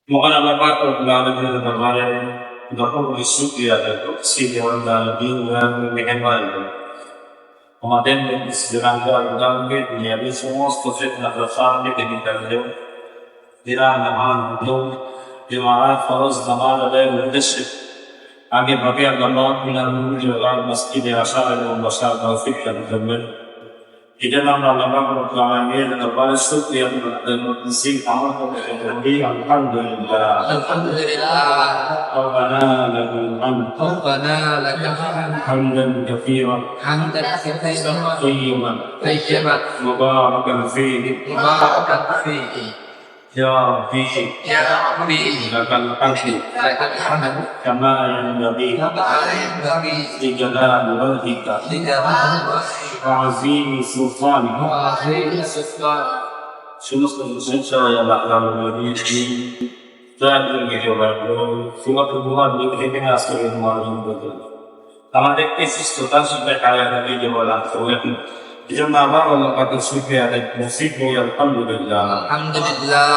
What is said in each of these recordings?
মহান আল্লাহ পাক রব্বুল আলামিনের দরবারে যখন শুকরিয়া আদায় করছি যে আল্লাহ মেহেরবানি করে আমাদের ইসলামকে দুনিয়াবি সমস্ত ফিতনার সামনে থেকে দিলেন দিরা নামান লোক জমাআত ফরজ নামাজ আদায়ের উদ্দেশ্যে আগে ভাবে আল্লাহ মিনাল মুজিবাত মসজিদে আসা এবং বসার তৌফিক দান করবেন। إذا أمر الله رب العالمين الأربعة الشكر المقدسين أمركم بالتوحيد الحمد لله الحمد لله ربنا لك الحمد ربنا لك الحمد حمدا كثيرا حمدا كثيرا طيبا طيبا مباركا فيه مباركا فيه يا ربي يا ربي لك الحمد لك الحمد كما ينبغي كما ينبغي لجلال وجهك لجلال وجهك وعظيم سلطانك وعظيم سلطانك সমস্ত প্রশংসা আল্লাহ নবীর তাদেরকে জবাব সীমাত গুহার দিক থেকে আজকে মার্জন করতে আমাদের এই সুস্থতা শিক্ষা কায়াতে যে বলা হয়েছে এজন্য আবার আল্লাহ পাকের শুকরিয়া আদায় করছি আলহামদুলিল্লাহ। আলহামদুলিল্লাহ।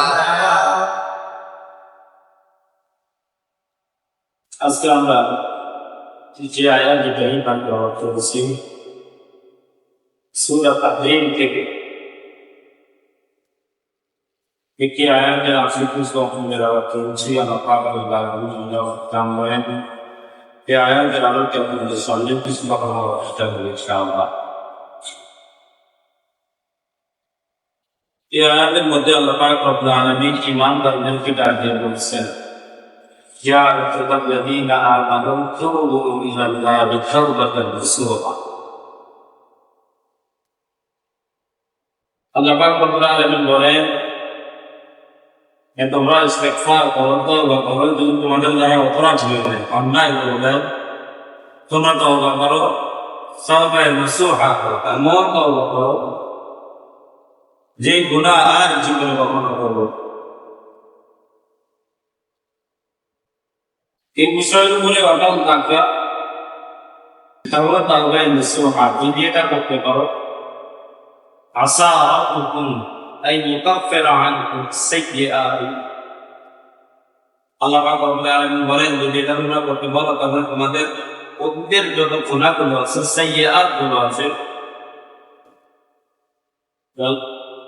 আজকে আমরা যে আয়াত যেটা পাঠ করছি সূরা তাহরিম থেকে একটি আয়াতের আশিকুশ রকমের আওয়াজ করছি আল্লাহ পাক নাম বলেন এই আয়াতের আলোকে আপনাদের সামনে কিছু কথা বলার চেষ্টা করি ইনশাআল্লাহ। এই আয়াতের মধ্যে আল্লাহ পাক রব্বুল আলামিন ঈমানদারদেরকে ডাক দিয়ে বলছেন ইয়া আইয়ুহাল্লাযীনা আমানু তুবু ইলাল্লাহি তাওবাতান নাসুহা। আল্লাহ পাক রব্বুল আলামিন বলেন তোমরা ইস্তেগফার করো তওবা করো যদি তোমাদের দ্বারা অপরাধ হয়ে যায় অন্যায় হয়ে যায় তোমরা তওবা করো তাওবা নাসুহা করো এমন তওবা করো যে গুনাহ আর জীবনে কখনো করবো। এই বিষয়ের উপরে অটল থাকা তাহলে তাওবা নাসুহা যদি এটা করতে পারো আসা রাব্বুকুম আই ইউকাফিরা আনকুম সাইয়্যাতিকুম। আল্লাহ পাক রব্বুল আলামিন বলেন যদি এটা তোমরা করতে পারো তাহলে তোমাদের অতীতের যত গুনাহগুলো আছে সাইয়্যাতগুলো আছে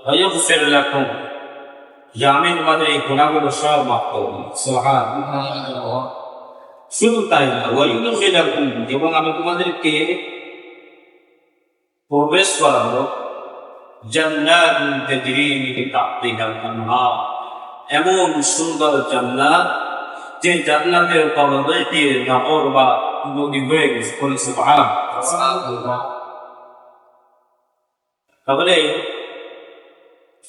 ويغفر لكم আমি তোমাদের এই গুনাহগুলো সব মাফ করব। সুবহানাল্লাহ। শুধু তাই না ওয়ায়ুদখিলাকুম এবং আমি তোমাদেরকে প্রবেশ করাবো জান্নাতুন তাজরি মিন তাহতিহাল আনহার এমন সুন্দর জান্নাত যে জান্নাতের তলদেশ দিয়ে নহর বা নদী বয়ে গেছে। সুবহানাল্লাহ। তাহলে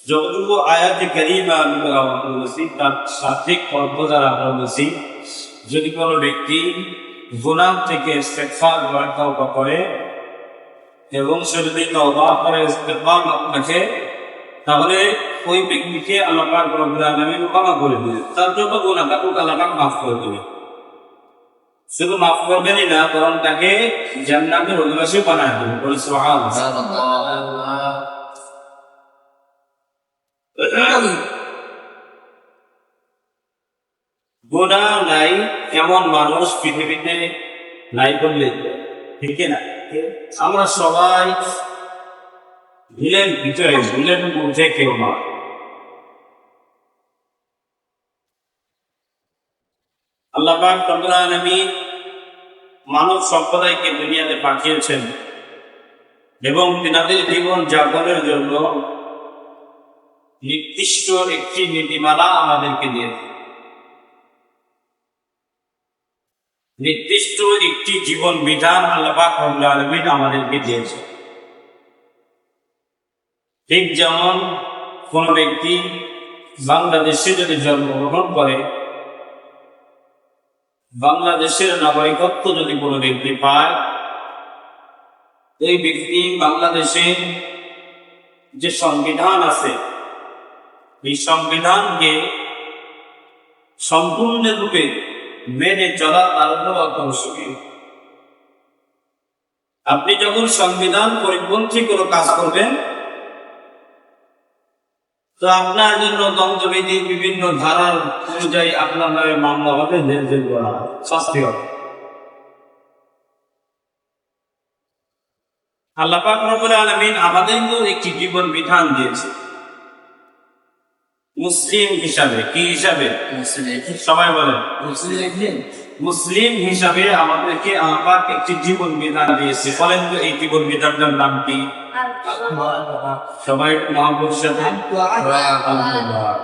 যতটুকু আয়াতে কারিমা আমি বলেছি তার সাথে অর্থ যারা আমরা বলছি যদি কোনো ব্যক্তি গুনাহ থেকে ইস্তেগফার বা তওবা করে এবং সে যদি তওবা করে ইস্তেগফার রাখে তাহলে ওই ব্যক্তিকে আল্লাহ পাক রব্বুল আলামিন ক্ষমা করে দিবেন, তার যত গুনাহ থাকুক আল্লাহ পাক মাফ করে দিবেন। শুধু মাফ করবেনই না বরং তাকে জান্নাতের অধিবাসী বানায় দেবেন। বলে সুবহানাল্লাহ। গুনাহ নাই এমন মানুষ পৃথিবীতে নাই বললে ঠিক না। আমরা সবাই ভুলের ভিতরে ভুলের মধ্যে কেউ নয়। আল্লাহ পাক রব্বুল আলামিন মানব সম্প্রদায়কে দুনিয়াতে পাঠিয়েছেন এবং তিনাদের জীবন যাপনের জন্য নির্দিষ্ট একটি নীতিমালা আমাদেরকে দিয়েছে, নির্দিষ্ট একটি জীবন বিধান আল্লাহ পাক রব্বুল আলামিন আমাদেরকে দিয়েছে। ঠিক যেমন কোন ব্যক্তি বাংলাদেশে যদি জন্মগ্রহণ করে বাংলাদেশের নাগরিকত্ব যদি কোনো ব্যক্তি পায় এই ব্যক্তি বাংলাদেশের যে সংবিধান আছে এই সংবিধানকে সম্পূর্ণরূপে মেনে চলা তার আবশ্যকীয়। আপনি যখন সংবিধান পরিপন্থী কোনো কাজ করবেন তো আপনার জন্য দণ্ডবিধির বিভিন্ন ধারার অনুযায়ী আপনার নামে মামলা হবে, জেল করা হবে, শাস্তি হবে। আল্লাহ পাক রব্বুল আলামিন আমাদেরকেও একটি জীবন বিধান দিয়েছে মুসলিম হিসাবে। কি হিসাবে? সবাই বলেন মুসলিম হিসাবে আমাদেরকে আল্লাহ পাক একটি জীবন বিধান দিয়েছে। বলেন তো এই জীবন বিধানটার নাম কি? সবাই মহব্বতের সাথে আল্লাহ।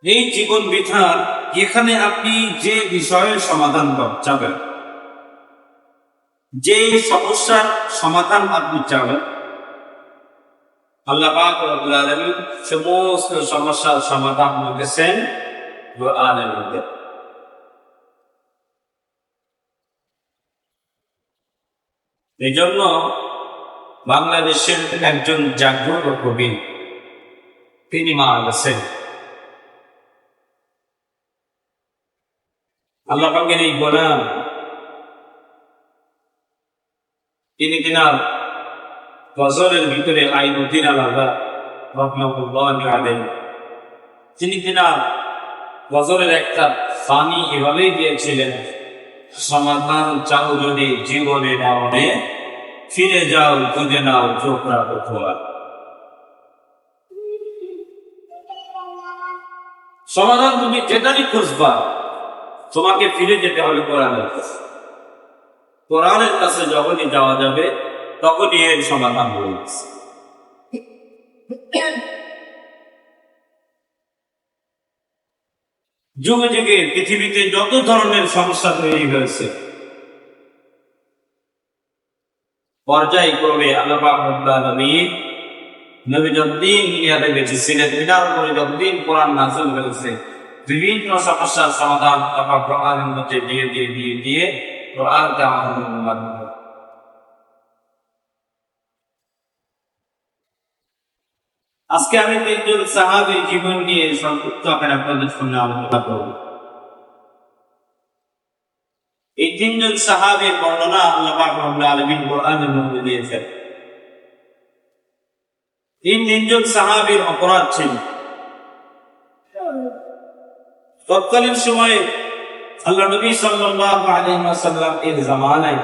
এই জীবন বিধান, এখানে আপনি যে বিষয়ের সমাধান চাবেন, যে সমস্যার সমাধান আপনি চাবেন, আল্লাহ পাক রব্বুল আলামিন সমস্ত সমস্যার সমাধান করেছেন কোরআনের মধ্যে। এই জন্য বাংলাদেশের একজন জাগ্রত কবি তিনি মারা গেছেন। আল্লাহ পাকের এই গোলাম, তিনি কিনা গজলের ভিতরে আইনুদ্দিন আল-আযহার রাহমাতুল্লাহি আলাইহি, তিনি কিনা গজলের একটা বাণী এভাবেই দিয়েছিলেন, সমাধান চাও যদি জীবনে মরণে, ফিরে যাও খুঁজে নাও চোখ রাখো খোলা। সমাধান তুমি যেটাই খুঁজবা, তোমাকে ফিরে যেতে হবে কোরআনের কাছে। কোরআনের কাছে যখনই যাওয়া যাবে তখনই এর সমাধান হয়েছে। যুগে যুগে পৃথিবীতে যত ধরনের সমস্যা তৈরি হয়েছে, পর্যায়ক্রমে আল্লাহ পাক রব্বুল আলামিন নবী যতদিন দুনিয়াতে বেঁচে ছিলেন, এটার উপরে যতদিন কোরআন নাযিল হয়েছে, বিভিন্ন সমস্যার সমাধান আল্লাহ কোরআনের মধ্যে দিয়ে দিয়ে দিয়ে দিয়ে কোরআনকে আমাদের মাধ্যমে। আজকে আমি তিনজন সাহাবীর জীবন নিয়ে সংক্ষিপ্ত আকারে আপনাদের সামনে আলোচনা করব। এই তিনজন সাহাবীর বর্ণনা আল্লাহ পাক রব্বুল আলামিন কোরআনের মধ্যে দিয়েছেন। এই তিনজন সাহাবীর অপরাধ ছিল, তৎকালীন সময়ে আল্লাহ নবী সাল্লাল্লাহু আলাইহি ওয়াসাল্লাম এর জামানায়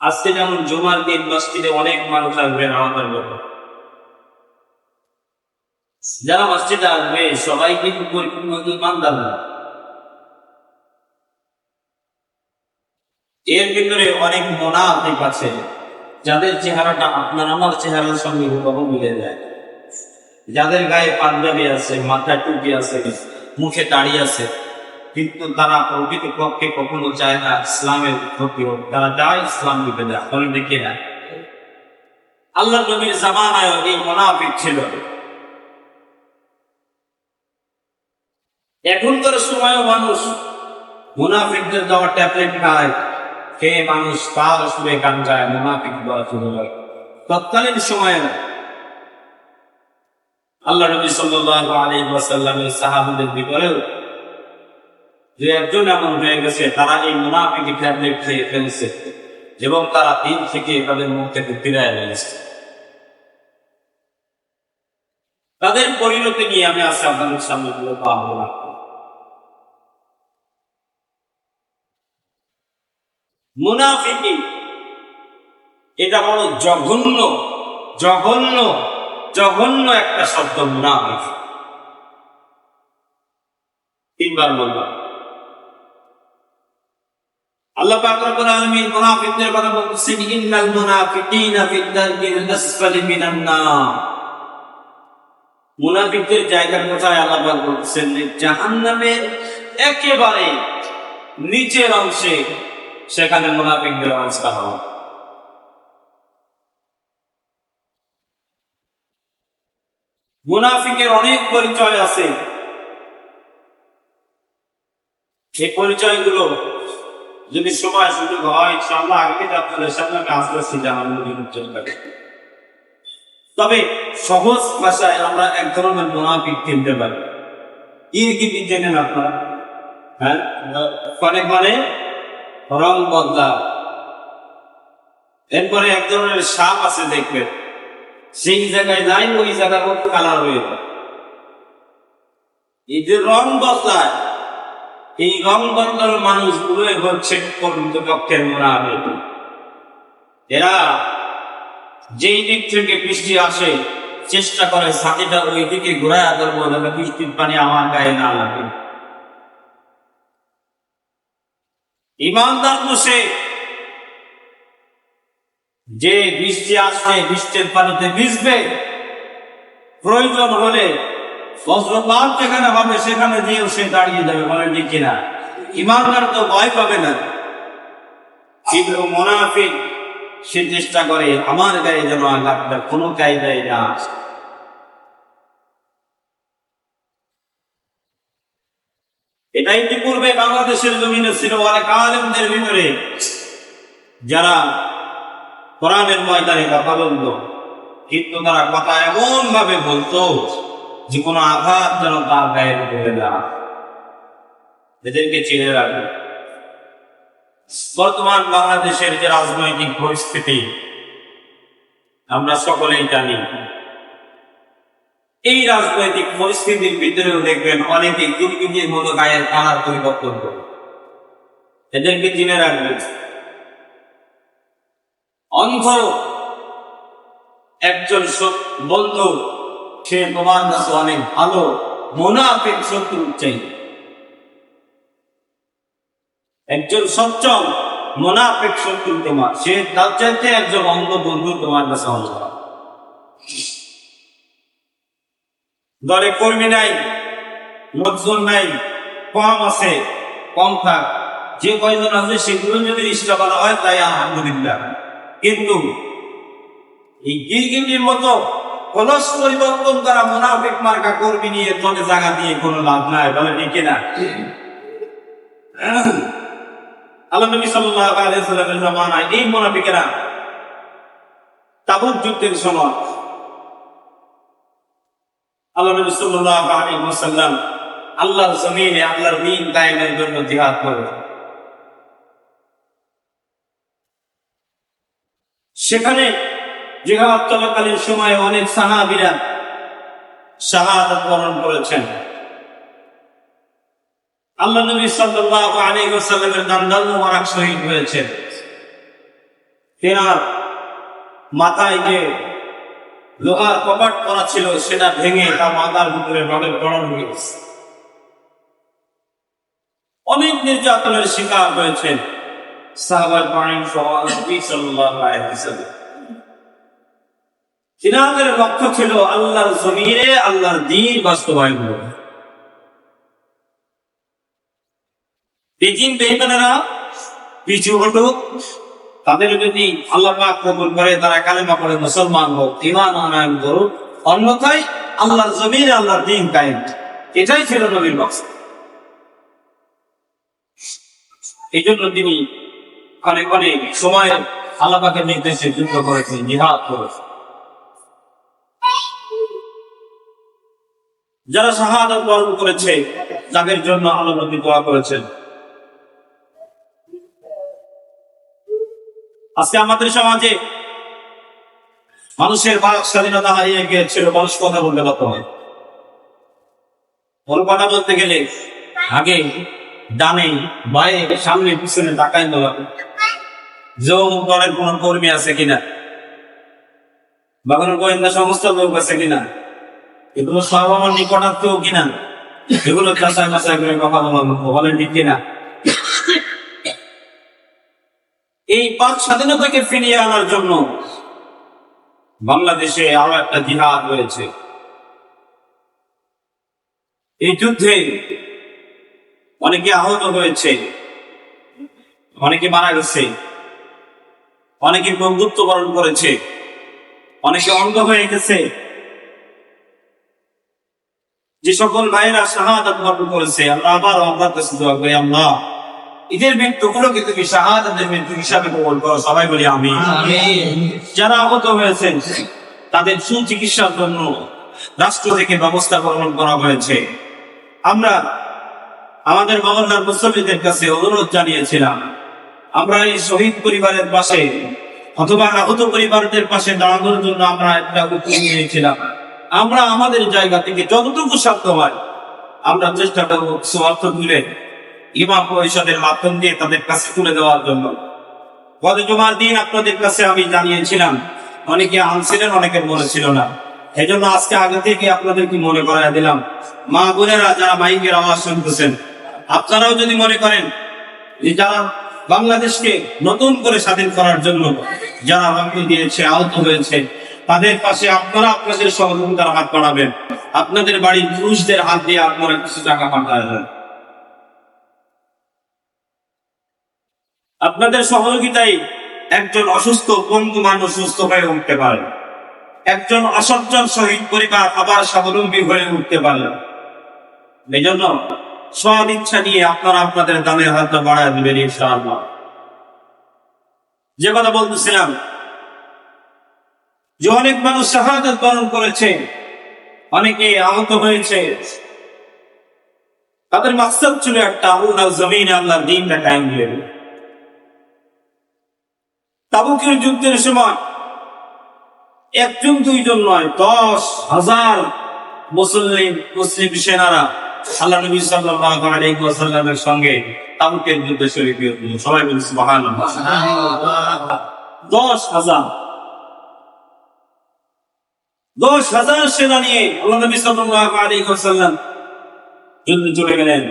আজকে যেমন জুমার দিন মসজিদে অনেক মানুষ আসবে নামাজের জন্য, যারা মসজিদে আসবে সবাই কিন্তু পরিপূর্ণ ঈমানদার না। এর ভিতরে অনেক মুনাফিক আছে, যাদের চেহারাটা আপনার আমার চেহারার সঙ্গে হুবহু মিলে যায়, যাদের গায়ে পাঞ্জাবি আছে, মাথায় টুপি আছে, মুখে দাড়ি আছে, কিন্তু তারা প্রকৃতপক্ষে কখনো চায় না ইসলামের ক্ষতি হোক, তারা চায় ইসলাম বিপে যায়। বলেন দেখি না, আল্লাহ নবীর জামানায় এই মুনাফিক ছিল। এখনকার সময় মানুষ মুনাফিকদের দেওয়া ট্যাবলেট খায়, খেয়ে মানুষ তার সুরে গান গায়, মুনাফিক বলা শুরু হয়। তৎকালীন সময়ে আল্লাহ নবী সাল্লাল্লাহু আলাইহি ওয়াসাল্লামের সাহাবাদের ভিতরেও যে একজন এমন হয়ে গেছে, তারা এই মুনাফিকি ট্যাবলেট খেয়ে ফেলছে এবং তারা দিন থেকে তাদের মুখ থেকে ফিরায় নিয়েছে। তাদের পরিণতি নিয়ে আমি আজকে আপনাদের সামনে তুলে পাবো না। মুনাফিকি এটা বড় জঘন্য জঘন্য জঘন্য একটা শব্দ। মুনাফিক তিনবার বললাম। আল্লাহ পাক রব্বুল আলামিন মুনাফিকদের কথা বলছেন, ইন্নাল মুনাফিকিনা ফিদ দারকিল আসফালি মিনান নার। মুনাফিকদের জায়গা কোথায়? আল্লাহ পাক বলছেন জাহান্নামের একেবারে নিচের অংশে, সেখানে মুনাফিকদের অবস্থা হবে। মুনাফিকের অনেক পরিচয় আছে, এই পরিচয়গুলো যদি সময় সুযোগ হয় ইনশাআল্লাহ আগামীতে আপনাদের সামনে আমি আসতেছি জানানোর জন্য। তবে সহজ ভাষায় আমরা এক ধরনের মুনাফিক চিনতে পারি। কি চেনেন আপনারা? হ্যাঁ, মানে রং বদলা, এরপরে এক ধরনের সাপ আছে দেখবেন, সেই জায়গায় যাই ওই জায়গার মধ্যে কালার হয়ে যায়। এই যে রং বদলায়, এই রং বদলার মানুষগুলোই হচ্ছে কর্তৃপক্ষের মুনাফিক। এরা যেই দিক থেকে বৃষ্টি আসে চেষ্টা করে ছাতিটা ওই দিকে ঘোরায় ধরবো, যাতে বৃষ্টির পানি আমার গায়ে না লাগে। ইমানদার বসে যে বৃষ্টি আসবে বৃষ্টির পানিতে ভিজবে, প্রয়োজন হলে বজ্রপাত যেখানে হবে সেখানে দিয়েও সে দাঁড়িয়ে যাবে, বলেন ঠিক কিনা? ইমানদার তো ভয় পাবে না, কিন্তু মুনাফিক সে চেষ্টা করে আমার গায়ে যেন আঘাতটা কোনো কায়দায় না আসে। এটা ইতিপূর্বে বাংলাদেশের জমিনে ছিল অনেক আলেমদের ভিতরে যারা কোরআনের ময়দানে কথা বলত, কিন্তু তারা কথা এমন ভাবে বলতো যে কোনো আঘাত যেন তার গায়ে পড়ে না। এদেরকে চিনে রাখবে। বর্তমান বাংলাদেশের যে রাজনৈতিক পরিস্থিতি আমরা সকলেই জানি, এই রাজনৈতিক পরিস্থিতির ভিতরেও দেখবেন অনেকে গিরগিটির মতো গায়ের কালার পরিবর্তন করে। এদেরকে চিনে রাখবেন। অন্ধ একজন বন্ধু, সে তোমার কাছে অনেক ভালো, মুনাফিক শত্রু চাই। একজন সচ্চল মুনাফিক শত্রু তোমার, সে তার চাইতে একজন অন্ধ বন্ধু তোমার কাছে অন্ধ। দলে কর্মী নাই, লোকজন নাই, কম আছে, কম থাক, যে কয়জন আছে সেগুলো যদি রিস্টা করা হয় তাই আলহামদুলিল্লাহ। কিন্তু এই গিরগিটির মতো কলস পরিবর্তন করা মুনাফিক মার্কা কর্মী নিয়ে তোকে জায়গা দিয়ে কোনো লাভ নাই, বলে ঠিক কিনা? আল্লাহ নবী সাল্লাল্লাহু আলাইহি ওয়াসাল্লামের জামানায় এই মুনাফিকেরা তাবুক যুদ্ধের সময় আল্লাহ নবী সাল্লাল্লাহু আলাইহি ওয়াসাল্লাম আল্লাহর জমিনে আল্লাহর দ্বীন কায়েমের জন্য জিহাদ করে। সেখানে জিহাদ চলাকালীন সময়ে অনেক সাহাবীরা শাহাদাত বরণ করেছেন। আল্লাহ নবী সাল্লাল্লাহু আলাইহি ওয়াসাল্লামের দান্দাল মোবারক শহীদ হয়েছে। তেনার মাথায় যে লোহার কপাট করা ছিল সেটা ভেঙে তার মাথার ভিতরে রডের গড়ন হয়ে গেছে। অনেক নির্যাতনের শিকার হয়েছেন সাহাবায়ে কেরাম সহ নবী সাল্লাল্লাহু আলাইহি ওয়াসাল্লাম। তিনাদের লক্ষ্য ছিল আল্লাহর জমিনে আল্লাহর দ্বীন বাস্তবায়ন করা। বেজিন বেঈমানেরা পিছু হটুক, তাদের যদি আল্লাহ পাক কবুল করে তারা কালেমা পড়ে মুসলমান হোক, ঈমান আনয়ন করুক, অন্যথায় আল্লাহর জমিনে আল্লাহর দ্বীন কায়েম। এটাই ছিল নবীর মাকসাদ। এই জন্য তিনি অনেক অনেক সময় আল্লাহ পাকের নির্দেশে যুদ্ধ করেছেন, জিহাদ করেছেন। যারা শাহাদাত বরণ করেছে তাদের জন্য আল্লাহ নবী দোয়া করেছেন। আজকে আমাদের সমাজে মানুষের বাক স্বাধীনতা হারিয়ে গিয়েছিল, মানুষ কথা বলতে পারত না। ওর কথা বলতে গেলে আগে ডানে বায়ে সামনে পিছনে তাকায় দেওয়া, যে অমুক দলের কোন কর্মী আছে কিনা বা কোন গোয়েন্দা সংস্থার লোক আছে কিনা, এগুলো সব আমার নিকটাত্মীয় কিনা, এগুলো যাচাই বাছাই করে কথা বলেন ঠিক কিনা। এই বাক স্বাধীনতাকে ফিরিয়ে আনার জন্য বাংলাদেশে আরো একটা জিহাদ হয়েছে। এই যুদ্ধে অনেকে আহত হয়েছে, অনেকে মারা গেছে, অনেকে বন্ধুত্ব বরণ করেছে, অনেকে অন্ধ হয়ে গেছে। যে সকল ভাইরা শাহাদাত বরণ করেছে, আমরা আবার আল্লাহর কাছে দোয়া করি, আল্লাহ এদের মৃত্যুগুলোকে তুমি শাহাদাতের মৃত্যু হিসাবে কবুল করো। সবাই বলি আমিন। যারা আহত হয়েছেন তাদের সুচিকিৎসার জন্য রাষ্ট্র থেকে ব্যবস্থা গ্রহণ করা হয়েছে। আমরা আমাদের মহল্লার মুসল্লিদের কাছে অনুরোধ জানিয়েছিলাম, আমরা এই শহীদ পরিবারের পাশে অথবা আহত পরিবারদের পাশে দাঁড়ানোর জন্য আমরা একটা উদ্যোগ নিয়েছিলাম। আমরা আমাদের জায়গা থেকে যতটুকু সাধ্য হয় আমরা চেষ্টা করবো কিছু অর্থ তুলে ইমাম পরিষদের মাধ্যম দিয়ে তাদের কাছে তুলে দেওয়ার জন্য। গত জুমার দিন আপনাদের কাছে আমি জানিয়েছিলাম, অনেকে আনছিলেন, অনেকের মনে ছিল না। এই জন্য আজকে আগে থেকে আপনাদেরকে মনে করাই দিলাম। মা বোনেরা যারা মাইকের আওয়াজ শুনতেছেন, আপনারাও যদি মনে করেন যে যারা বাংলাদেশকে নতুন করে স্বাধীন করার জন্য যারা রক্ত দিয়েছে, আহত হয়েছে, তাদের পাশে আপনারা আপনাদের সহযোগিতার হাত বাড়াবেন। আপনাদের বাড়ির পুরুষদের হাত দিয়ে আপনারা কিছু টাকা পাঠাবেন। আপনাদের সহযোগিতায় একজন অসুস্থ বন্ধু মানুষ সুস্থ হয়ে উঠতে পারে, একজন অসচ্ছল শহীদ পরিবার আবার স্বাবলম্বী হয়ে উঠতে পারে। এই জন্য সদ ইচ্ছা নিয়ে আপনারা আপনাদের দানের হাতটা বাড়ায় দিবেন ইনশাআল্লাহ। যে কথা বলতেছিলাম যে অনেক মানুষ শাহাদাত বরণ করেছে, অনেকে আহত হয়েছে, তাদের মাকসাদ ছিল একটা, আল্লাহ জমিনে আল্লাহর দ্বীনটা কায়েম করে। তাবুকের যুদ্ধের সময় একজন দুইজন নয়, 10,000 মুসলিম সেনারা আল্লাহ নবী সাল্লাল্লাহু আলাইহি ওয়াসাল্লামের সঙ্গে তাবুকের যুদ্ধে শরীক হয়েছিল। সবাই বলি সুবহানাল্লাহ। 10,000 সেনা নিয়ে আল্লাহ নবী সাল্লাল্লাহু আলাইহি ওয়াসাল্লাম যুদ্ধে চলে গেলেন।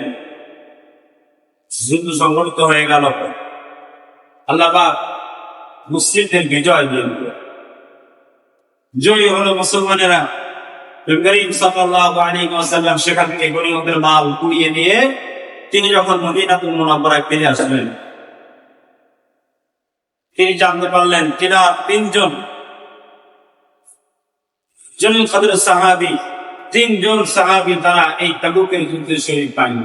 যুদ্ধ সংঘটিত হয়ে গেল। আল্লাহ পাক মুসলিমদের বিজয় দিলেন। জয়ী হলো মুসলমানেরা। করিম সাল্লাল্লাহু আলাইহি ওয়াসাল্লাম সেখান থেকে গনিমতের মাল কুড়িয়ে নিয়ে তিনি যখন মদিনাতুল মুনাওয়ারায় ফিরে আসলেন, তিনি জানতে পারলেন কিনা 3জন জলিল কদর সাহাবী, 3জন সাহাবী তারা এই তাবুকের যুদ্ধে শরীক পায়নি।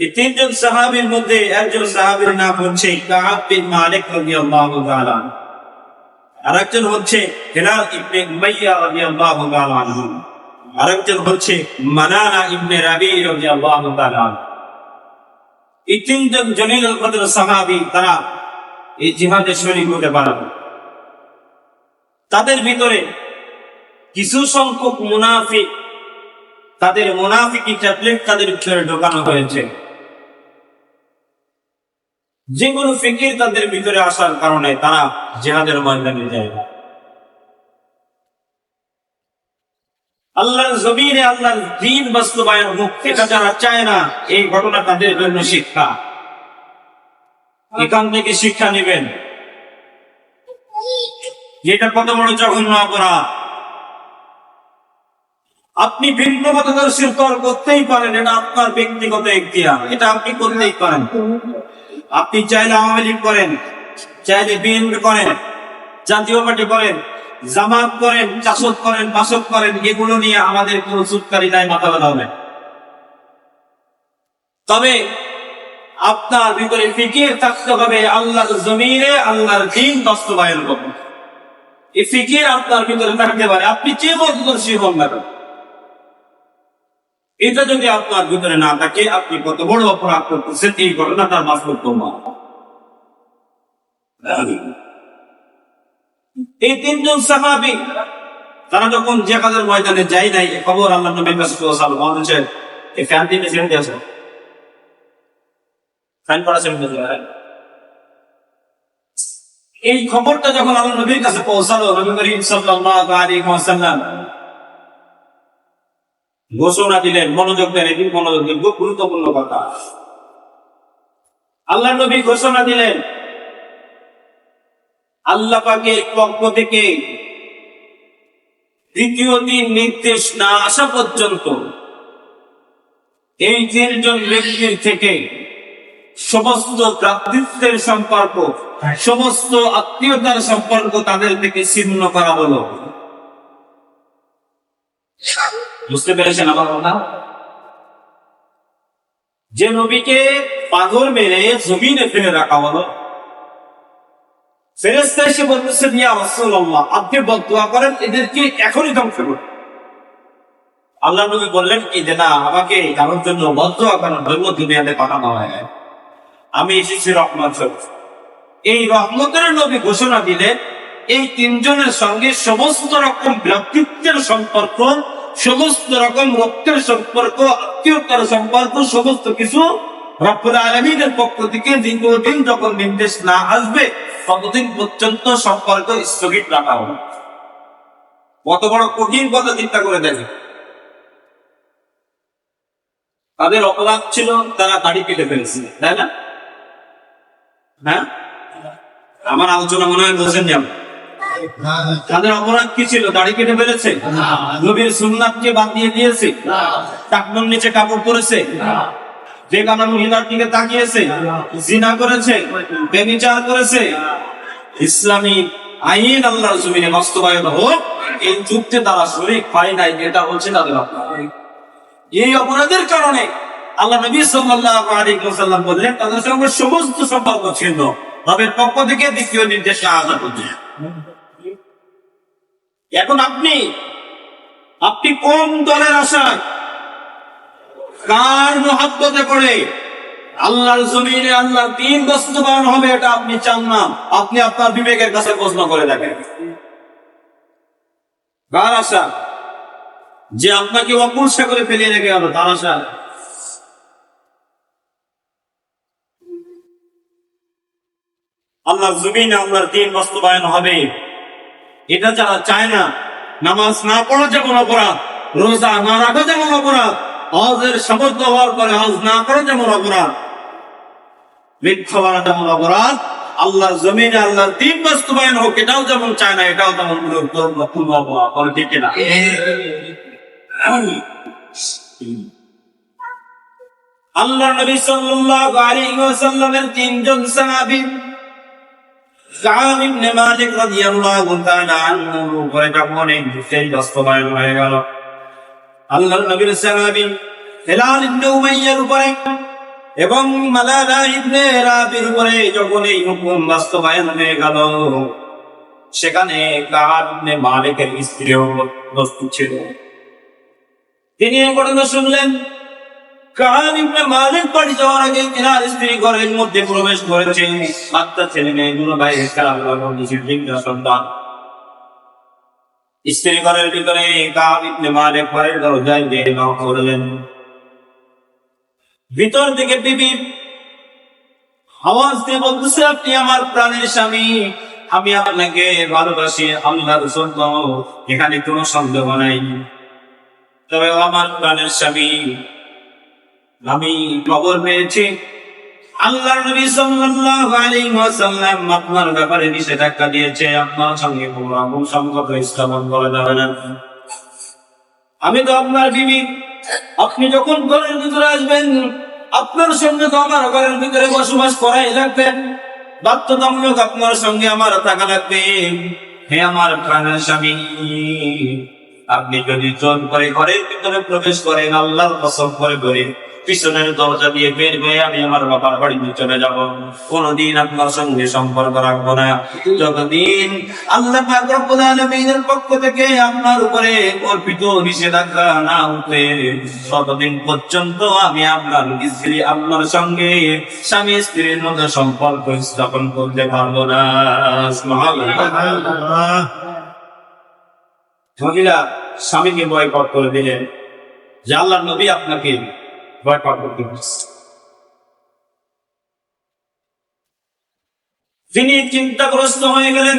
এই 3জন সাহাবীর মধ্যে একজন সাহাবীর নাম হচ্ছে কাব বিন মালিক রাদিয়াল্লাহু তাআলা, আরেকজন হচ্ছে হিলাল ইবনে উমাইয়া রাদিয়াল্লাহু তাআলা আনহু, আরেকজন হচ্ছে মানানা ইবনে রাবি রাদিয়াল্লাহু তাআলা। এই 3জন জলিল কদর সাহাবী তারা এই জিহাদে শরীক হতে পারেন। তাদের ভিতরে কিছু সংখ্যক মুনাফিক, তাদের মুনাফিকি ট্যাবলেট তাদের ভিতরে ঢোকানো হয়েছে, যেগুলো ফিকির তাদের ভিতরে আসার কারণে তারা জিহাদের ময়দানে যায় না। আল্লাহর জমিনে আল্লাহর দ্বীন বাস্তবায়ন, মুক্তিটা যারা চায় না, এই ঘটনা তাদের জন্য শিক্ষা। এখান থেকে শিক্ষা নেবেন যেটা কত বড় জঘন্য অপরাধ। আপনি ভিন্ন মতদর্শীর তর্ক করতেই পারেন, এটা আপনার ব্যক্তিগত এখতিয়ার, এটা আপনি করতেই পারেন। আপনি চাইলে আওয়ামী লীগ করেন, চাইলে বিএনপি করেন, জাতীয় পার্টি করেন, জামাত করেন, জাসদ করেন, বাসদ করেন, এগুলো নিয়ে আমাদের কোনো চুটকারি নাই, মাথা ব্যথা হবে। তবে আপনার ভিতরে ফিকির থাকতে হবে আল্লাহর জমিনে আল্লাহর দ্বীন বাস্তবায়ন করবেন। এই ফিকির আপনার ভিতরে থাকতে পারে, আপনি যে মতদর্শী হন না কেন। এটা যদি আপনার ভিতরে না থাকে, আপনি কত বড় অপরাধ করতেছেন, এই ঘটনাটার বাস্তব না। এই 3জন সাহাবী তারা যখন জিহাদের ময়দানে যায় নাই, খবর আল্লাহ নবীর কাছে পৌঁছালো। বলেছেন এই ফ্যান দিনে ছেড়ে দিয়েছে, ফ্যান করা ছেড়ে দিয়েছে। এই খবরটা যখন আল্লাহ নবীর কাছে পৌঁছালো, নবী করিম সাল্লাল্লাহু আলাইহি ওয়াসাল্লাম ঘোষণা দিলেন। মনোযোগ দেন, এটি মনোযোগ দেন, খুব গুরুত্বপূর্ণ কথা। আল্লাহ নবী ঘোষণা দিলেন, আল্লাহ পাকের পক্ষ থেকে দ্বিতীয় দিন নির্দেশ না আসা পর্যন্ত এই 3জন ব্যক্তির থেকে সমস্ত ভ্রাতৃত্বের সম্পর্ক, সমস্ত আত্মীয়তার সম্পর্ক তাদের থেকে ছিন্ন করা হলো। বুঝতে পেরেছেন আমার কথা? যে নবীকে পাথর মেরে জমিনে ফেলে রাখা হলো, ফেরেশতা এসে বলতেছেন, ইয়া রাসূলুল্লাহ, আপনি বদদুয়া করেন এদেরকে এখনই ধ্বংস করুন। আল্লাহ নবী বললেন কি যে না, আমাকে কারোর জন্য বদদুয়া করার জন্য দুনিয়াতে পাঠানো হয়, আমি এসেছি রহমত স্বরূপ। এই রহমতের নবী ঘোষণা দিলেন এই তিনজনের সঙ্গে সমস্ত রকম ভ্রাতৃত্বের সম্পর্ক, সমস্ত রকম রক্তের সম্পর্ক, আত্মীয়তার সম্পর্ক, সমস্ত কিছু রব্বুল আলামিনের পক্ষ থেকে দীর্ঘদিন যখন নির্দেশ না আসবে ততদিন পর্যন্ত সম্পর্ক স্থগিত রাখা হবে। কত বড় কঠিন কথা চিন্তা করে দেখেন। তাদের অপরাধ ছিল তারা দাড়ি কেটে ফেলেছিল, তাই না? হ্যাঁ, আমার আলোচনা মনে হয় বোঝেন যেমন। তাদের অপরাধ কি ছিল? দাড়ি কেটে ফেলেছে, নবীর সুন্নাতকে বাদ দিয়ে দিয়েছে, টাকনুর নিচে কাপড় পরেছে, যে কানা মহিলার দিকে তাকিয়েছে, জিনা করেছে, ব্যভিচার করেছে। ইসলামী আইন আল্লাহর জমিনে বাস্তবায়ন হোক এই যুদ্ধে তারা শরীক হয় নাই, এটা হচ্ছে তাদের অপরাধ। এই অপরাধের কারণে আল্লাহ নবী সাল্লাল্লাহু আলাইহি ওয়াসাল্লাম বললেন তাদের সঙ্গে সমস্ত সম্পর্ক ছিন্ন, রবের পক্ষ থেকে দ্বিতীয় নির্দেশ আসা করছে। এখন আপনি কোন দলের আশায়, কার মহব্বতে পড়ে আল্লাহর জমিনে আল্লাহর দ্বীন বাস্তবায়ন হবে এটা আপনি চান না? আপনি আপনার বিবেকের কাছে প্রশ্ন করে দেখেন, কার আশা যে আপনাকে অকুল সাগরে ফেলিয়ে রেখে গেল, তার আশা? আল্লাহর জমিনে আল্লাহর দ্বীন বাস্তবায়ন হবে এটা যারা চায় না, নামাজ না পড়া যেমন অপরাধ, রোজা না রাখা যেমন অপরাধ, হজের সামর্থ্য হওয়ার পরে হজ না করা যেমন অপরাধ, মিথ্যা বলা যেমন অপরাধ, আল্লাহর জমিনে আল্লাহর দ্বীন বাস্তবায়ন হোক এটাও যেমন চায় না, এটাও তেমন পূর্ণ অপরাধ, ঠিক না? আল্লাহর নবী সাল্লাল্লাহু আলাইহি ওয়াসাল্লামের তিনজন সাহাবী কাব ইবনে মালিক রাদিয়াল্লাহু তাআলা আনহু উপরে যখন এই যুদ্ধের বাস্তবায়ন হয়ে গেল, আল্লাহর নবীর সাহাবী হিলাল ইবনে উমাইয়ার উপরে এবং মালালা ইবনে রাবির উপরে যখন এই হুকুম বাস্তবায়ন হয়ে গেল, সেখানে কাব ইবনে মালিকের স্ত্রীও উপস্থিত ছিল। তিনি এই ঘটনা শুনলেন। কাব ইবনে মালিক বাড়ি যাওয়ার আগে তিনার স্ত্রী ঘরের মধ্যে প্রবেশ করেছে, বাচ্চা ছেলে মেয়েগুলো বাইরে খেলা নিজের জিজ্ঞাসা সন্তান। স্ত্রী ঘরের ভিতরে কাব ইবনে মালিক ঘরের দরজায় দিয়ে নক করলেন। ভিতর থেকে বিবি আওয়াজ দিয়ে বলতেছে, আপনি আমার প্রাণের স্বামী, আমি আপনাকে ভালোবাসি, আল্লাহর রাসূল, এখানে কোনো সন্দেহ নাই। তবে আমার প্রাণের স্বামী, আমি খবর পেয়েছি আল্লাহর নবী সাল্লাল্লাহু আলাইহি ওয়াসাল্লাম আপনার ব্যাপারে নিষেধাজ্ঞা দিয়েছে, আপনার সঙ্গে কোনো সম্পর্ক স্থাপন করা যাবে না। আমি তো আপনার বিবি, আপনি যখন ঘরের ভিতরে আসবেন আপনার সঙ্গে তো আমার ঘরের ভিতরে বসবাস করাই লাগবেন, বাধ্যতামূলক আপনার সঙ্গে আমার থাকা লাগবে। হে আমার প্রাণের স্বামী, আপনি যদি জোর করে ঘরের ভিতরে প্রবেশ করেন, আল্লাহর কসম করে বলি পিছনের দরজা দিয়ে বের হয়ে আমি আমার বাবার বাড়িতে চলে যাব, কোনদিন আপনার সঙ্গে সম্পর্ক রাখবো না। যতদিন আল্লাহ পাক রব্বুল আলামিনের পক্ষ থেকে আপনার উপরে অর্পিত নিষেধাজ্ঞা না উঠে ততদিন পর্যন্ত আমি আপনার স্ত্রী, আপনার সঙ্গে স্বামী স্ত্রীর মধ্যে সম্পর্ক স্থাপন করতে পারবো না। মহিলা স্বামীকে বয়কট করে দিলেন যে আল্লাহর নবী আপনাকে বয়কট করতে বলছে। তিনি চিন্তাগ্রস্ত হয়ে গেলেন,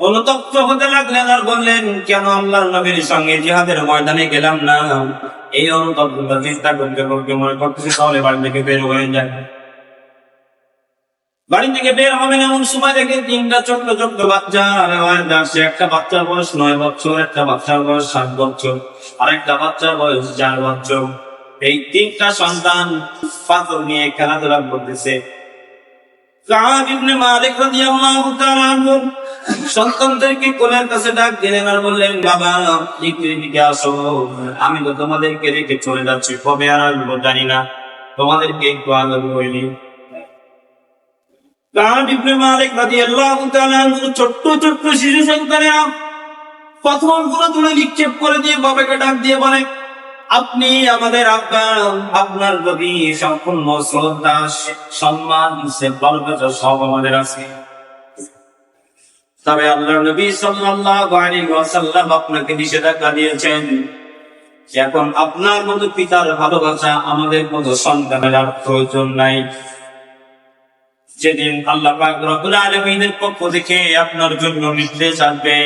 অনুতপ্ত হতে লাগলেন আর বললেন, কেন আল্লাহর নবীর সঙ্গে জিহাদের ময়দানে গেলাম না? এই অনুতপ্ততা চিন্তা করতে করতে মনে করতেছে তাহলে বাড়ি থেকে বের হয়ে যায়। বাড়ি থেকে বের হবেন এমন সময় দেখে তিনটা ছোট্ট ছোট্ট বাচ্চা আসছে। একটা বাচ্চার বয়স 9 বছর, একটা বাচ্চার বয়স 7 বছর, আর একটা বাচ্চার বয়স 4 বছর। এই তিনটা সন্তান পাথর নিয়ে খেলাধুলা করতেছে। কাব ইবনে মালিক রাদিয়াল্লাহু তাআলা আনহু সন্তানদেরকে কোলের কাছে ডাক দিলেন আর বললেন, বাবা একটু এদিকে আসো, আমি তো তোমাদেরকে রেখে চলে যাচ্ছি, কবে আর আসবো জানি না, তোমাদেরকে একটু আদর করিনি। কাব ইবনে মালিক রাদিয়াল্লাহু তাআলা আনহু ছোট্ট ছোট্ট শিশু সন্তানেরা পাথরগুলো তুলে নিক্ষেপ করে দিয়ে বাবাকে ডাক দিয়ে বলে, আপনি আমাদের আব্বা, আপনার প্রতি সম্পূর্ণ শ্রদ্ধা সম্মান ভালোবাসা সব আমাদের আছে। তবে আল্লাহর নবী সাল্লাল্লাহু আলাইহি ওয়াসাল্লাম আপনাকে নিষেধাজ্ঞা দিয়েছেন, এখন আপনার মতো পিতার ভালোবাসা আমাদের মতো সন্তানের আর প্রয়োজন নাই। যেদিন আল্লাহ পাক রব্বুল আলামিনের পক্ষ থেকে আপনার জন্য নির্দেশ আসবে,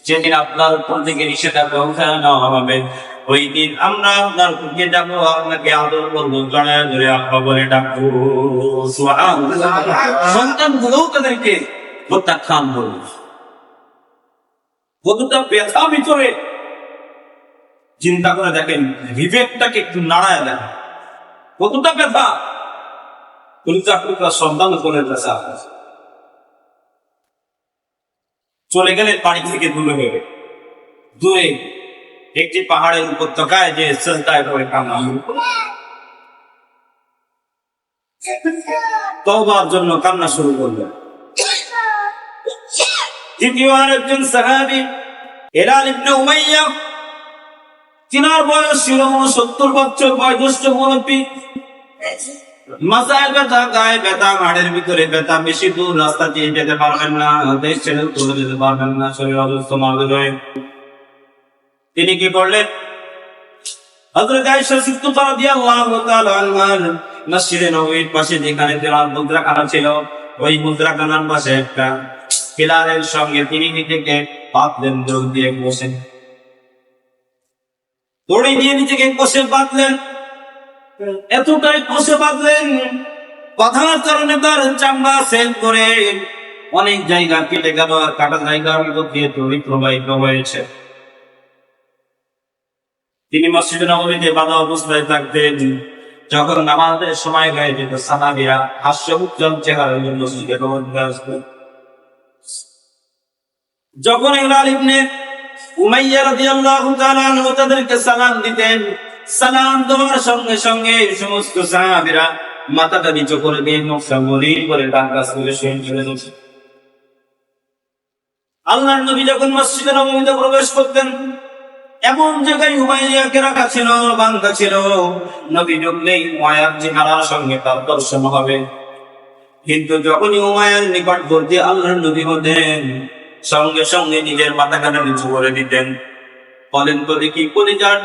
যেদিন আপনার উপর থেকে নিষেধাজ্ঞা উঠানো নেওয়া হবে, ওই দিন আমরা আপনার বুকে ডাকবো, আপনাকে আদর করবো, জড়ায় ধরে আব্বা বলে ডাকবো। সুবহানাল্লাহ। সন্তানগুলোও তাদেরকে প্রত্যাখ্যান করবে। কতটা ব্যথা ভিতরে চিন্তা করে দেখেন, বিবেকটাকে একটু নাড়ায় দেন, কতটা ব্যথা। সন্তান চলে গেলে বাড়ি থেকে দূরে হয়ে, দূরে একটি পাহাড়ের উপত্যকায় যে সেজদায় পড়ে কান্না, তওবার জন্য কান্না শুরু করলেন। দ্বিতীয় আরেকজন সাহাবী হিলাল ইবনে উমাইয়া, তিনার বয়স ছিল 70 বছর, বয়োজ্যেষ্ঠ মুরব্বী। মাথায় ব্যথা, গায়ে ব্যথা, হাড়ের ভিতরে ব্যথা, বেশি দূর রাস্তা দিয়ে যেতে পারবেন না, দেশ ছেড়ে চলে যেতে পারবেন না, শরীর অসুস্থ মারা যায়। তিনি কি করলেন? হযরত আয়েশা সিদ্দিকা রাদিয়াল্লাহু তাআলা আনহার মসজিদে নববীর পাশে যেখানে তেলাওয়াত মুদ্রাখানা ছিল, ওই মুদ্রাখানার পাশে একটা পিলারের সঙ্গে তিনি নিজেকে বাঁধলেন, দড়ি দিয়ে বসেন, দড়ি দিয়ে নিজেকে কষে বাঁধলেন। এতটাই কষে বাঁধলেন, বাঁধার কারণে তার চামড়া সেল করে অনেক জায়গা কেটে গেল, আর কাটা জায়গার মধ্যে দিয়ে দড়ি প্রবাহিত হয়েছে। তিনি মসজিদে নববীতে বাঁধা অবস্থায় থাকতেন। যখন নামাজের সময় হয়ে যেত, সাহাবীরা হাস্য উজ্জ্বল চেহারা নিয়ে মসজিদে নববীতে আসতেন। যখন হিলাল ইবনে উমাইয়া রাদিয়াল্লাহু তাআলা আনহু তাদেরকে সালাম দিতেন, সালাম দেওয়ার সঙ্গে সঙ্গে সমস্ত সাহাবীরা মাথাটা নিচু করে দিয়ে নকশা মলিন করে ডান কাছ করে শুয়ে চলে যেত। আল্লাহর নবী যখন মসজিদে নববীতে প্রবেশ করতেন, এমন জায়গায় উমাইয়াকে রাখা ছিল, বান্ধা ছিল, নবী ঢুকলেই উমাইয়ার চেহারার সঙ্গে তার দর্শন হবে। কিন্তু যখনই উমাইয়ার নিকটবর্তী আল্লাহর নবী হতেন, সঙ্গে সঙ্গে নিজের মাথাখানা নিচু করে দিতেন। বলেন তো দেখি, কলিজার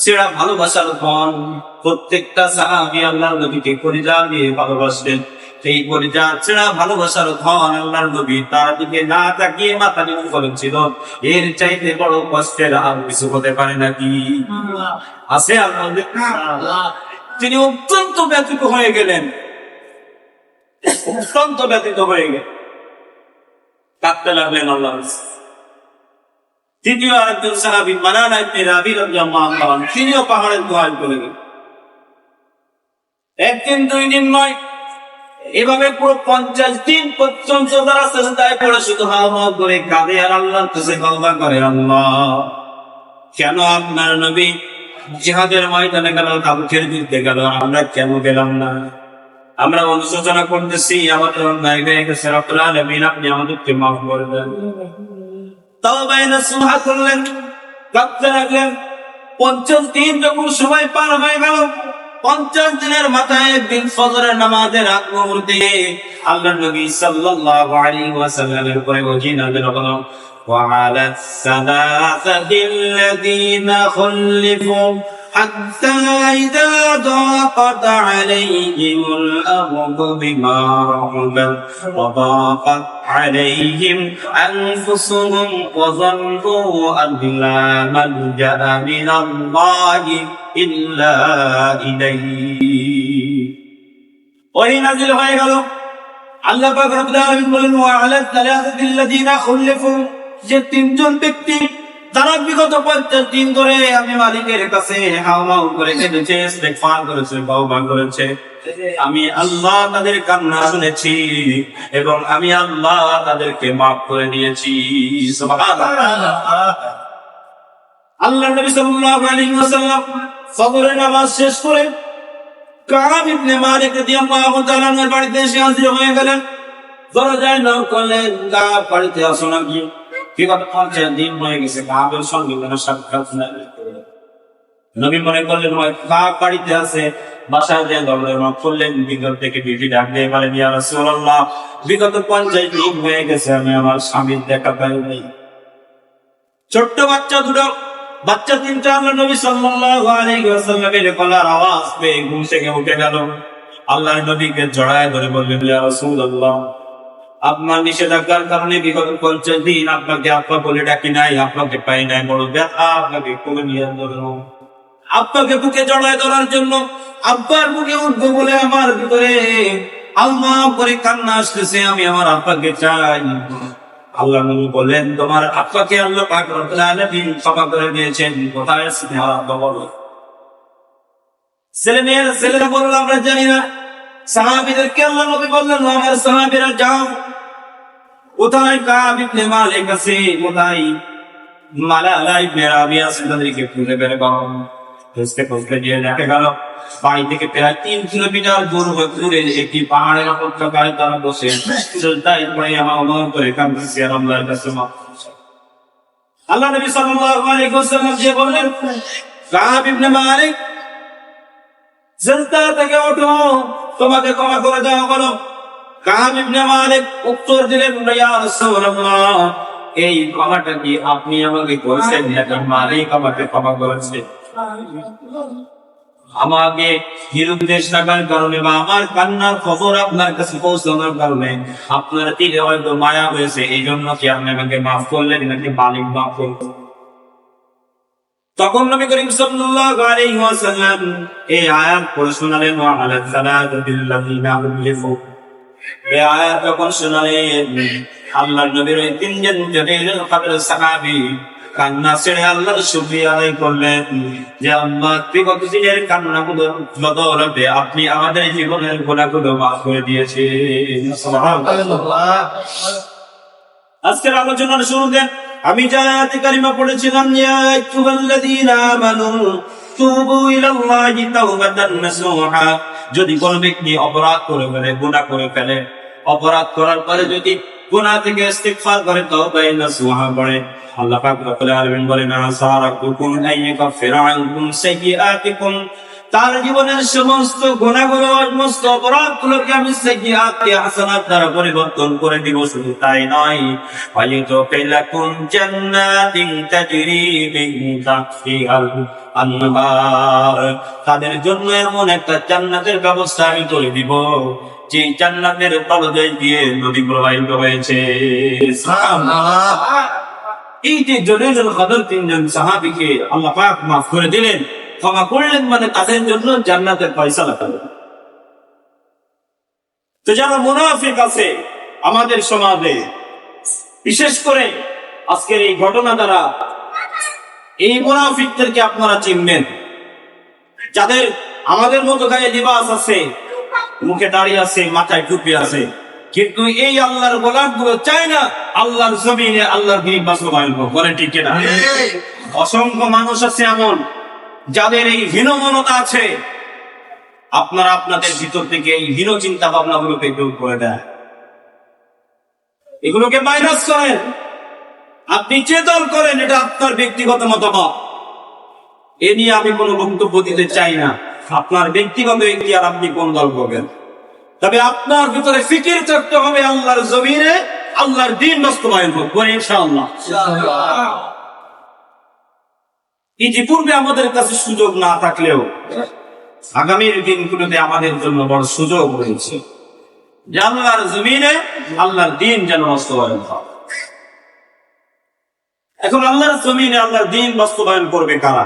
ছেঁড়া ভালোবাসার ধন। প্রত্যেকটা সাহাবী আল্লাহর নবীকে কলিজা দিয়ে ভালোবাসতেন। সেই কলিজা ছেঁড়া ভালোবাসার ধন আল্লাহর নবী তার দিকে না তাকিয়ে মাথা নিচু করেছিল। এর চাইতে বড় কষ্টের আর কিছু হতে পারে নাকি? আছে আল্লাহ। তিনি অত্যন্ত ব্যথিত হয়ে গেলেন, অত্যন্ত ব্যথিত হয়ে গেলেন, কাঁদতে লাগলেন আল্লাহ। তৃতীয় আরেকজন সাহাবী মানানা ইবনে রাবি রাদিয়াল্লাহু আনহু, তিনিও পাহাড়ের গুহায় চলে গেলেন। একদিন, 2 দিন নয়, এভাবে পুরো 50 দিন পর্যন্ত তারা সেজদায় পড়ে শুধু হাওয়া করে কাঁদে আর আল্লাহর কাছে তওবা করে, আল্লাহ কেন আপনার নবী জিহাদের ময়দানে গেল, তাবুকের যুদ্ধে গেল, আমরা কেন গেলাম না? আমরা অনুশোচনা করতেছি, আমাদের অন্যায় হয়ে গেছে, রব্বুল আলামিন আপনি আমাদেরকে মাফ করে দেন। তওবায়ে নসুহা করলেন, কাঁদতে লাগলেন। 50 দিন যখন সময় পার হয়ে গেল, 50 দিনের মাথায় একদিন ফজরের নামাজের আগ মুহূর্তে আল্লাহর নবী সাল্লাল্লাহু আলাইহি ওয়াসাল্লামের উপরে ওহী নাযিল হলো, وعلى الثلاثة الذين خلفوا حتى إذا ضاقت عليهم الأرض بما رحبت وضاقت عليهم أنفسهم وظنوا أن لا ملجأ من الله إلا إليه। وهي نازل হয়ে গেল। আল্লাহ পাক রব্বুল আলামিন বলেন, وعلى الثلاثة الذين خلفوا, যে 3 জন ব্যক্তি যারা বিগত 50 দিন ধরে আমি মালিকের কাছে হাওমাও করে কেঁদেছে, ইস্তিগফার করেছে, তওবা করেছে, আমি আল্লাহ তাদের কান্না শুনেছি এবং আমি আল্লাহ তাদেরকে মাফ করে দিয়েছি। সুবহানাল্লাহ। আল্লাহর নবী সাল্লাল্লাহু আলাইহি ওয়াসাল্লাম ফজরের নামাজ শেষ করে কাব ইবনে মালিক রাদিয়াল্লাহু তাআলা এর বাড়িতে এসে হাজির হয়ে গেলেন। দরজায় নক করলেন, কাব বাড়িতে আসো নাকি? কি কথা? 50 দিন হয়ে গেছে, কাবের সঙ্গে কোনো সাক্ষাৎ নাই। নবী মনে করলেন বাড়িতে আছে, বাসায় যে দরজা করলেন, ভিতর থেকে বিবি ডাক দিয়ে বলেন, ইয়া রাসূলুল্লাহ, বিগত 50 দিন হয়ে গেছে আমি আমার স্বামীর দেখা পাই নাই। ছোট্ট বাচ্চা দুটো, বাচ্চা তিনটা, আল্লাহ নবী সাল্লাল্লাহু আলাইহি ওয়াসাল্লামের গলার আওয়াজ পেয়ে ঘুম থেকে উঠে গেল। আল্লাহর নবীকে জড়ায় ধরে বললেন, ইয়া রাসূলুল্লাহ, আপনার নিষেধাজ্ঞার কারণে বিগত 50 দিন আপনাকে আব্বা বলে ডাকি নাই, আপনাকে পাই নাই, বড় ব্যথা, আপনাকে কোলে নিয়ে ধরো, আপনাকে বুকে জড়ায় ধরার জন্য আব্বার বুকে উঠবো বলে আমার ভিতরে আল্লাহ করে কান্না আসতেছে, আমি আমার আব্বাকে চাই। আল্লাহ নবী বললেন, তোমার আব্বাকে আল্লাহ পাক রব্বুল আলামিন ক্ষমা করে দিয়েছেন, কোথায় আছে তোমার আব্বা বলো। ছেলেরা বলল, আমরা জানি না। সাহাবীদেরকে আল্লাহ নবী বললেন, আমার সাহাবীরা যাও, কোথায় কাব ইবনে মালিক আছে, কোথায় মালালা ইবনে রাবিয়া আছে, তাদেরকে খুঁজে বের করো। খুঁজতে গিয়ে দেখা গেল বাড়ি থেকে প্রায় 3 কিলোমিটার দূরে একটি পাহাড়ের উপত্যকায় তারা বসে সিজদায় পড়ে আমার করে কাঁদছে আর আল্লাহর কাছে মাফ চাইছে। আল্লাহ নবী সাল্লাল্লাহু আলাইহি ওয়াসাল্লাম যে বললেন, কাব ইবনে মালিক, সিজদা থেকে ওঠো, তোমাকে ক্ষমা করে দেওয়া হলো। কাব ইবনে মালিক উত্তর দিলেন, ইয়া রাসূলুল্লাহ, এই ক্ষমাটা কি আপনি আমাকে করেছেন নাকি মালিক আমাকে ক্ষমা করেছে? আমাকে নিরুদ্দেশ থাকার কারণে বা আমার কান্নার খবর আপনার কাছে পৌঁছানোর কারণে আপনার তীরে হয়তো মায়া হয়েছে, এই জন্য কি আপনি আমাকে মাফ করলেন নাকি মালিক মাফ করলেন? তখন নবী করিম সাল্লাল্লাহু আলাইহি ওয়াসাল্লাম এই আয়াত পড়ে শোনালেন, ওয়া আলা সালাতিল লাযিনা উলিফু। এই আয়াত যখন শোনালেন, আল্লাহর নবীর ওই 3 জন জলিলুল কদর সাহাবী কান্না ছেড়ে আল্লাহর শুকরিয়া আদায় করলেন যে আল্লাহ বিগত দিনের কান্নাগুলো বদৌলতে আপনি আমাদের জীবনের গুনাহগুলো মাফ করে দিয়েছেন। সুবহানাল্লাহ। আজকের আলোচনার শুরুতে আমি যে আয়াত কারিমা পড়েছিলাম, ইয়া আইয়ুহাল্লাযীনা আমানু তুবু ইলাল্লাহি তাওবাতান নাসুহা, যদি কোন ব্যক্তি অপরাধ করে ফেলে, গুনাহ করে ফেলে, অপরাধ করার পরে যদি গুনাহ থেকে ইস্তিগফার করে, তওবা নাসুহা পড়ে, আল্লাহ পাক রব্বুল আলামিন বলেন, আসারাকুম আইয়াগফিরা আনকুম সাইয়্যাতিকুম, তার জীবনের সমস্ত গুনাহগুলো, সমস্ত অপরাধগুলোকে আমি সাইয়্যাতকে হাসানাত দ্বারা পরিবর্তন করে দিব। শুধু তাই নয়, ওয়ায়ুদখিলাকুম জান্নাতিন তাজরি মিন তাহতিহাল আনহার, তাদের জন্য এমন একটা জান্নাতের ব্যবস্থা আমি করে দিব যে জান্নাতের তলদেশ দিয়ে নদী প্রবাহিত হয়েছে। সুবহানাল্লাহ। এই যে জলিলুল কদর 3 জন সাহাবীকে আল্লাহ পাক মাফ করে দিলেন, ক্ষমা করলেন, মানে তাদের জন্য জান্নাতের ফয়সালা করলেন। তো যারা মুনাফিক আছে আমাদের সমাজে, বিশেষ করে আজকের এই ঘটনা দ্বারা এই মুনাফিকদেরকে আপনারা চিনবেন, যাদের আমাদের মতো গায়ে লিবাস আছে, মুখে দাড়ি আছে, মাথায় টুপি আছে, কিন্তু এই আল্লাহর গোলামগুলো চায় না আল্লাহর জমিনে আল্লাহর দ্বীন বাস্তবায়ন করে, ঠিক না? অসংখ্য মানুষ আছে এমন যাদের এই হীনমনতা আছে, আপনারা আপনাদের ভিতর থেকে এই হীন চিন্তা ভাবনা গুলোকে দূর করে দেয়, এগুলোকে মাইনাস করেন। আপনি যে দল করেন এটা আপনার ব্যক্তিগত মতামত, এ নিয়ে আমি কোনো বক্তব্য দিতে চাই না। আপনার ব্যক্তিগত এখতিয়ার, আপনি কোন দল করবেন, তবে আপনার ভিতরে ফিকির থাকতে হবে আল্লাহর জমিনে আল্লাহর দ্বীন বাস্তবায়ন করে ইনশাআল্লাহ। ইতিপূর্বে আমাদের কাছে সুযোগ না থাকলেও আগামীর দিনগুলোতে আমাদের জন্য বড় সুযোগ রয়েছে যে আল্লাহর জমিনে আল্লাহর দ্বীন যেন বাস্তবায়ন হয়। এখন আল্লাহর জমিনে আল্লাহর দ্বীন বাস্তবায়ন করবে কারা?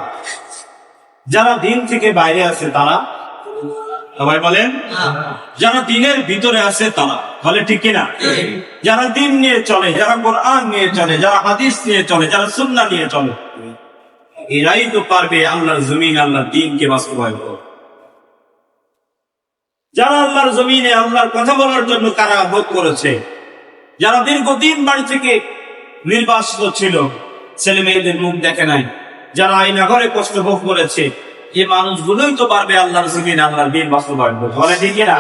যারা দ্বীন থেকে বাইরে আছে তারা, সবাই বলেন, যারা দ্বীনের ভিতরে আছে তারা, বলে ঠিক কিনা? যারা দ্বীন নিয়ে চলে, যারা কোরআন নিয়ে চলে, যারা হাদিস নিয়ে চলে, যারা সুন্নাহ নিয়ে চলে, এরাই তো পারবে আল্লাহর জমিনে আল্লাহর দ্বীনকে বাস্তবায়ন করতে। যারা আল্লাহর জমিনে আল্লাহর কথা বলার জন্য কারা ভোগ করেছে, যারা দীর্ঘদিন বাড়ি থেকে নির্বাসিত ছিল, ছেলে মেয়েদের মুখ দেখে নাই, যারা আয়না ঘরে কষ্ট ভোগ করেছে, এই মানুষগুলোই তো পারবে আল্লাহর জমিনে আল্লাহর দ্বীন বাস্তবায়ন করতে, বলে ঠিক না?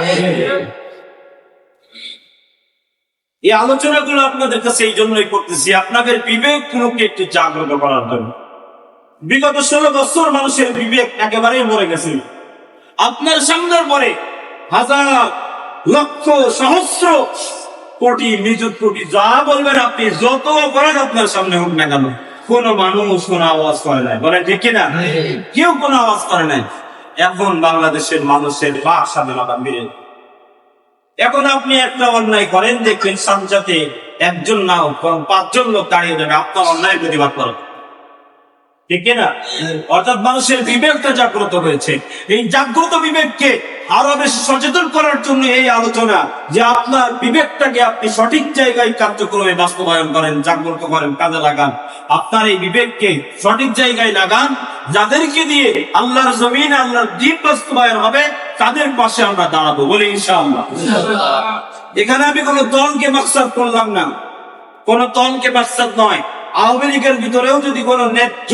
এই আলোচনাগুলো আপনাদের কাছে এই জন্যই করতেছি, আপনাদের বিবেক গুলোকে একটু জাগ্রত করার জন্য। বিগত 16 বছর মানুষের বিবেক একেবারেই মরে গেছে। আপনার সামনের পরে হাজার লক্ষ সহস্র কোটি নিযুত কোটি যা বলবেন আপনি, যত অপরাধ আপনার সামনে হোক না কেন, কোন মানুষ কোন আওয়াজ করে নাই, বলে ঠিক কিনা? কেউ কোনো আওয়াজ করে নাই। এখন বাংলাদেশের মানুষের বাক স্বাধীনতা ফিরে। এখন আপনি একটা অন্যায় করেন, দেখবেন সামজাতে একজন না হোক 5জন লোক দাঁড়িয়ে যাবে আপনার অন্যায় প্রতিবাদ করেন, ঠিক না? অর্থাৎ মানুষের বিবেকটা জাগ্রত হয়েছে। এই জাগ্রত বিবেককে আরো বেশি সচেতন করার জন্য এই আলোচনা, যে আপনার বিবেকটাকে আপনি সঠিক জায়গায় কার্যক্রমে বাস্তবায়ন করেন, জাগ্রত করেন, কাজে লাগান। আপনার এই বিবেককে সঠিক জায়গায় লাগান, যাদেরকে দিয়ে আল্লাহর জমিন আল্লাহর দ্বীন বাস্তবায়ন হবে তাদের পাশে আমরা দাঁড়াবো, বলি ইনশাআল্লাহ। এখানে আমি কোনো দলকে মাকসাদ করলাম না, কোন দলকে মাকসাদ নয়। আওয়ামী লীগের ভিতরেও যদি কোন ন্যায্য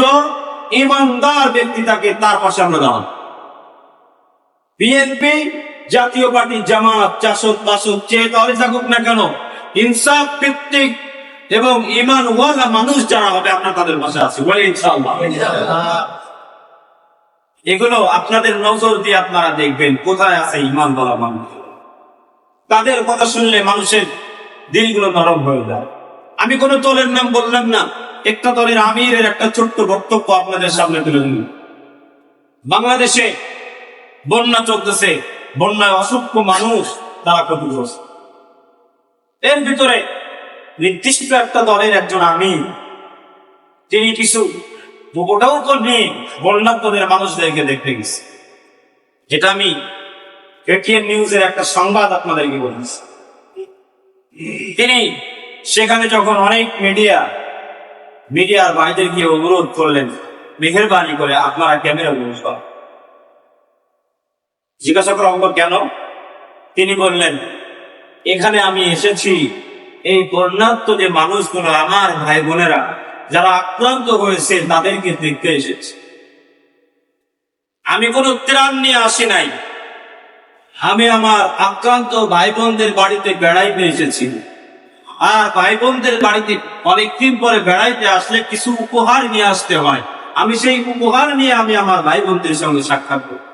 ইমানদার ব্যক্তি থাকে তার পাশে আমরা দাঁড়াবো। বিএনপি, জাতীয় পার্টি, জামাত, জাসদ, মাসুদ, যে দলে থাকুক না কেন, ইনসাফ ভিত্তিক এবং ঈমানওয়ালা মানুষ যারা হবে আমরা তাদের পাশে আছি, বলে ইনশাআল্লাহ। এগুলো আপনাদের নজর দিয়ে আপনারা দেখবেন কোথায় আছে ঈমানওয়ালা মানুষ। তাদের কথা শুনলে মানুষের দিলগুলো নরম হয়ে যায়। আমি কোন দলের নাম বললাম না, একটা দলের আমিরের একটা ছোট্ট বক্তব্য আপনাদের সামনে তুলে দিন। বাংলাদেশে বন্যা চলতেছে, বন্যায় অসংখ্য মানুষ তারা ক্ষতিগ্রস্ত। এর ভিতরে নির্দিষ্ট একটা দলের একজন আমির, তিনি কিছু ওটাও নিয়ে বন্যাত্মদের মানুষদেরকে দেখতে গেছে, যেটা আমি এটিএন নিউজের একটা সংবাদ আপনাদেরকে বলেছি। তিনি সেখানে যখন অনেক মিডিয়ার ভাইদেরকে অনুরোধ করলেন, মেহেরবানি করে আপনারা ক্যামেরা ইউজ করেন। জিজ্ঞাসা করা হলো কেন? তিনি বললেন, এখানে আমি এসেছি এই বন্যাত্ম যে মানুষগুলো, আমার ভাই বোনেরা যারা আক্রান্ত হয়েছে তাদেরকে দেখতে এসেছি। আমি কোনো ত্রাণ নিয়ে আসি নাই, আমি আমার আক্রান্ত ভাই বোনদের বাড়িতে বেড়াইতে এসেছি। আর ভাই বোনদের বাড়িতে অনেকদিন পরে বেড়াইতে আসলে কিছু উপহার নিয়ে আসতে হয়, আমি সেই উপহার নিয়ে আমি আমার ভাই বোনদের সঙ্গে সাক্ষাৎ করি।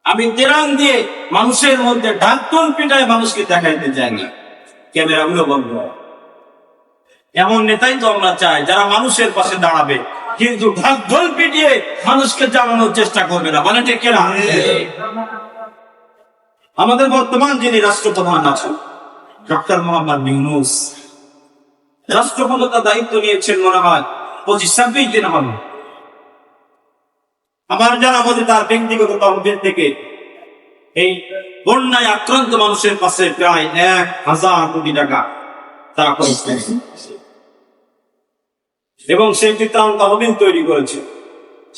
আমি ত্রাণ দিয়ে মানুষের মধ্যে ঢাকঢোল পিটায় মানুষকে দেখাইতে চাই না, ক্যামেরাগুলো বন্ধ। এমন নেতাই তো আমরা চাই যারা মানুষের পাশে দাঁড়াবে, কিন্তু ঢাকঢোল পিটিয়ে মানুষকে জানানোর চেষ্টা করবে না, মানে ঠিক কিনা? আমাদের বর্তমান যিনি রাষ্ট্রপ্রধান আছেন ডক্টর মোহাম্মদ ইউনূস, রাষ্ট্রপ্রধানতার দায়িত্ব নিয়েছেন মনে হয় 25-26 দিন হবে। আমার জানা মতে তার ব্যক্তিগত তহবিল থেকে এই বন্যায় আক্রান্ত মানুষের পাশে প্রায় 1000 কোটি টাকা তারা খরচ করেছে এবং সেই ত্রাণ তহবিল তৈরি করেছে।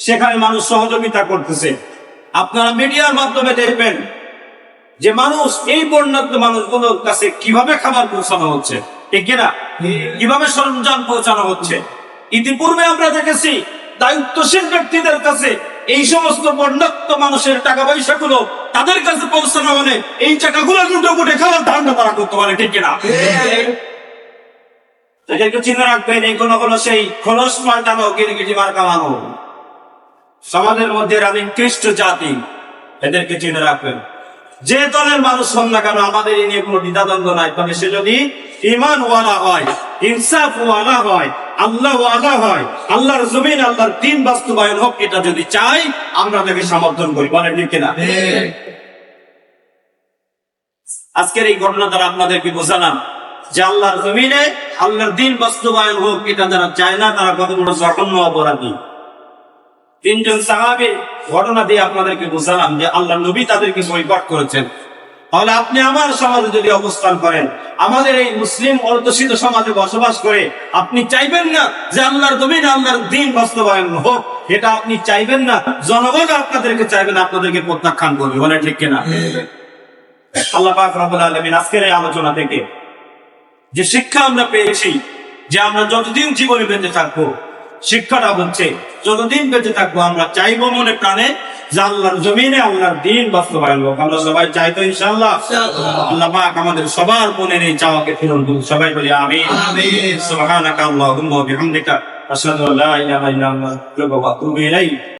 সেখানে মানুষ সহযোগিতা করতেছে। আপনারা মিডিয়ার মাধ্যমে দেখবেন যে মানুষ, এই বন্যাত্ম মানুষগুলোর কাছে কিভাবে খাবার পৌঁছানো হচ্ছে, ঠিক কিনা? কিভাবে সরঞ্জাম পৌঁছানো হচ্ছে। ইতিপূর্বে আমরা দেখেছি দায়িত্বশীল ব্যক্তিদের কাছে এই সমস্ত বন্যাত্ম মানুষের টাকা পয়সা গুলো তাদের কাছে পৌঁছানো, মানে এই টাকাগুলো লুটে পুটে খাওয়ার ধারণা তারা করতে পারে, ঠিক কিনা? একটু চিন্তা রাখবেন, এই কোনো সেই খরচ পাল্টানো, গিরগিটি মার কামানো সমাজের মধ্যে নিকৃষ্ট জাতি, এদেরকে চিনে রাখবেন। যে দলের মানুষ হন না কেন, আমাদের এই নিয়ে কোনো দ্বিধাদ্বন্দ্ব নাই। তবে সে যদি ঈমান ওয়ালা হয়, ইনসাফ ওয়ালা হয়, আল্লাহ ওয়ালা হয়, আল্লাহর জমিন আল্লাহর দ্বীন বাস্তবায়ন হোক, এটা যদি চাই আমরা তাকে সমর্থন করি, বলেন ঠিক কিনা? আজকের এই ঘটনা দ্বারা আপনাদেরকে বোঝালাম যে আল্লাহর জমিনে আল্লাহর দ্বীন বাস্তবায়ন হোক, এটা যারা চায় না তারা কত বড় জঘন্য অপরাধী। 3 জন সাহাবীর ঘটনা দিয়ে আপনাদেরকে বোঝালাম যে আল্লাহ নবী তাদেরকে বয়কট করেছেন। তাহলে আপনি আমার সমাজে যদি অবস্থান করেন, আমাদের এই মুসলিম অধ্যুষিত সমাজে বসবাস করে আপনি চাইবেন না যে আল্লাহর জমিনে আল্লাহর দ্বীন বাস্তবায়ন হোক, এটা আপনি চাইবেন না। জনগণ আপনাদেরকে চাইবেন, আপনাদেরকে প্রত্যাখ্যান করবে, বলে ঠিক কিনা? আল্লাহ পাক রব্বুল আলামিন আজকের এই আলোচনা থেকে যে শিক্ষা আমরা পেয়েছি, যে আমরা যতদিন জীবনে বেঁচে থাকবো, শিক্ষাটা হচ্ছে যতদিন বেঁচে থাকবো আমরা চাইবো মনে প্রাণে যে আল্লাহর জমিনে আল্লাহর দ্বীন বাস্তবায়ন হোক। আমরা সবাই চাইতো ইনশাআল্লাহ। আল্লাহ পাক আমাদের সবার মনের এই চাওয়াকে পূরণ করুন। সবাই বলি আমিন। সুবহানাকা আল্লাহুম্মা ওয়া বিহামদিকা আশহাদু আল্লা ইলাহা ইল্লাল্লাহ ওয়া আতুবু ইলাইক।